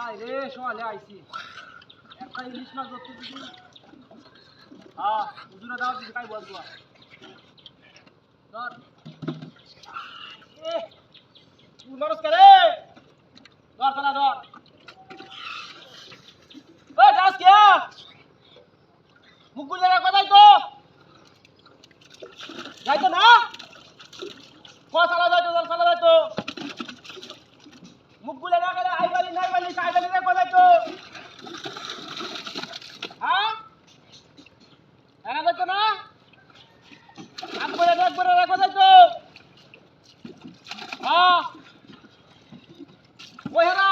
I রে সোয়ালে আইছি একটা ইলিশ মাছ ধরতে দিছি হ্যাঁ হুজুরে দাও দিছি কাই বলতো ধর এ তুই মারস করে ধর তালা ধর ওই দাস কে মুকুল জায়গা কোথায় তো যাইতো না সালা যাইতো সালা যাইতো মুকুল জায়গা গেলে আইবালি নাইবালি সাইবালি রে কোথায় তো হ্যাঁ এরা যাইতো না একবারে রেখো যাইতো হ্যাঁ ওই হেরা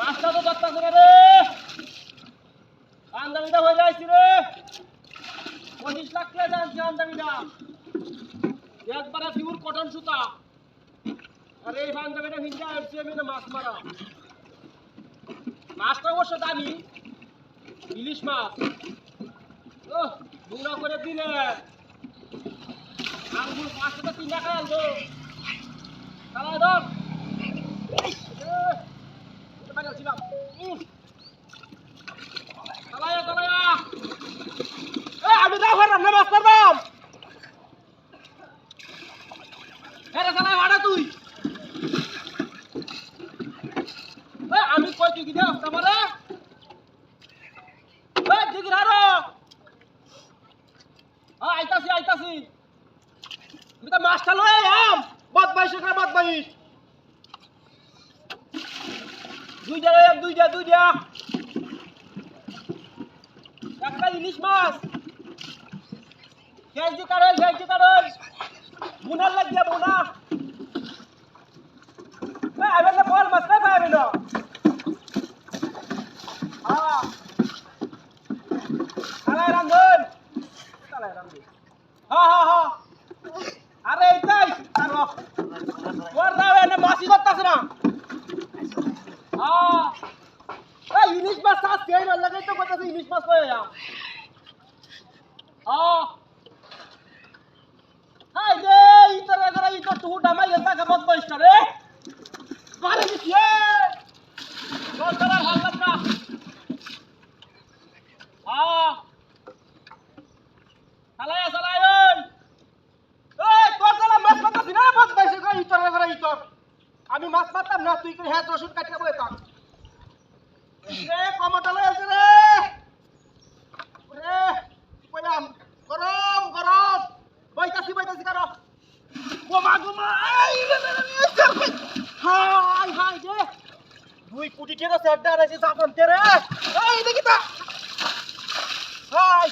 রাস্তা তো যাচ্ছে না রে আমদানিটা হয়ে যাইছি রে 25 লাখ টাকা জানছি আমদানিটা একবারে পিওর কটন সুতা আর এই আমদানিটা হিন্দা আসছে আমি মাছ মারা মাছটা অবশ্য দামি ইলিশ মাছ ও বুড়া করে দিলে আঙ্গুর 5 টাকা 3 টাকা আনবো চালাই ধর ছিলাম চালায়া চালায়া আমি যাও হারাম না মাছ পারবাম এরে চালাই হাড়া তুই আমি কই তুই কি দেখ আমারে দিগি হারো আইতাছি আইতাছি আমি তো মাছটা লয়ে আম বদমাইশ করে বদমাইশ দুইটা একটা ইলিশ মাছ ভেজি কারল বুনার লাগিয়া বুনা আইবে না বল মাছ না পাইবে না চালাই রান্ধন হ্যাঁ আরে এইটাই ওর দাও এনে মাছি করতেছে না ইলিশ মাছ চাষ সেই লাগাই তো করতেছে ইলিশ মাছ পাই হাই রে ইতর টু ডামাই গেছে কাবাত বইস্টা রে মারে দিছি তোর তারা ভাল লাগা চালাই এই তোর তারা মাছ পাতাছি না মাছ পাইছে গো ইতর আমি মাছ পাতাম না তুই করে হ্যাঁ রসুন কাটিয়ে বয়ে থাক রে কমটালে আছে রে রে কইলাম গরম বইতাছি কারো গোমা আই হাই রে 2 কোটি টাকা সেট দাঁড়াইছে জাপান তে রে এই দেখি তা হাই